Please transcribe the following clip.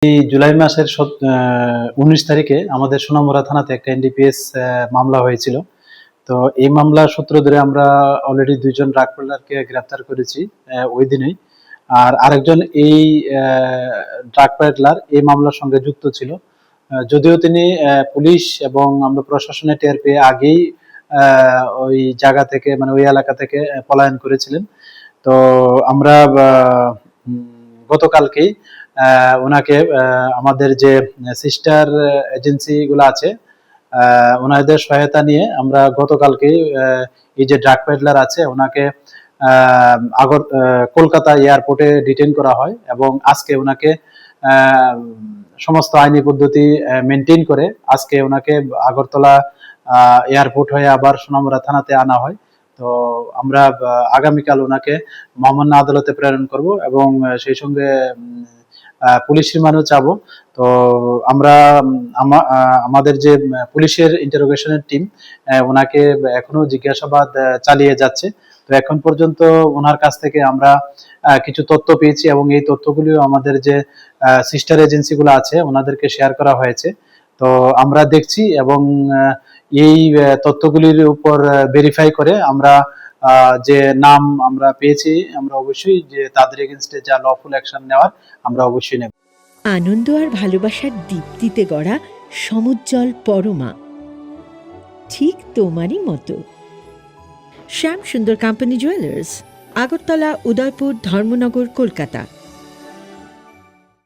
এই জুলাই মাসের ১৯ তারিখে আমাদের সোনামুড়া থানাতে একটা এনডিপিএস মামলা হয়েছিল। তো এই মামলার সূত্র ধরে আমরা অলরেডি ২ জন ড্রাগ পেডলারকে গ্রেপ্তার করেছি ওই দিনেই। আর আরেকজন এই ড্রাগ পেডলার এই মামলার সঙ্গে যুক্ত ছিল। যদিও তিনি পুলিশ এবং আমরা প্রশাসনের টের পেয়ে আগেই ওই জায়গা থেকে মানে ওই এলাকা থেকে পলায়ন করেছিলেন। তো আমরা গতকালকেই ওনাকে আমাদের যে সিস্টার এজেন্সি গুলো আছে ওনাদের সহায়তা নিয়ে আমরা গতকালকেই এই যে ড্রাগ পেডলার আছে ওনাকে কলকাতা এয়ারপোর্টে ডিটেইন করা হয় এবং আজকে ওনাকে সমস্ত আইনি পদ্ধতি মেনটেন করে আজকে ওনাকে আগরতলা এয়ারপোর্ট হয়ে আবার সোনামুড়া থানাতে আনা হয়। তো আমরা আগামীকাল ওনাকে মহামান্য আদালতে প্রেরণ করব এবং সেই সঙ্গে পুলিশ রিমান্ডও চাবো। তো আমরা আমাদের যে পুলিশের ইন্টারোগেশনের টিম ওনাকে এখনো জিজ্ঞাসাবাদ চালিয়ে যাচ্ছে। তো এখন পর্যন্ত ওনার কাছ থেকে আমরা কিছু তথ্য পেয়েছি এবং এই তথ্যগুলিও আমাদের যে সিস্টার এজেন্সিগুলো আছে ওনাদেরকে শেয়ার করা হয়েছে। তো আমরা দেখছি এবং এই তথ্যগুলির উপর ভেরিফাই করে আমরা যে নাম আমরা পেয়েছি আমরা অবশ্যই যে তাদের এগেইনস্টে যা লফুল অ্যাকশন নেওয়ার আমরা অবশ্যই নেব। আনন্দ আর ভালোবাসার দীপ্তিতে গড়া সমুজ্জ্বল পরমা, ঠিক তোমারই মতো। শ্যাম সুন্দর কোম্পানি জুয়েলার্স, আগরতলা, উদয়পুর, ধর্মনগর, কলকাতা।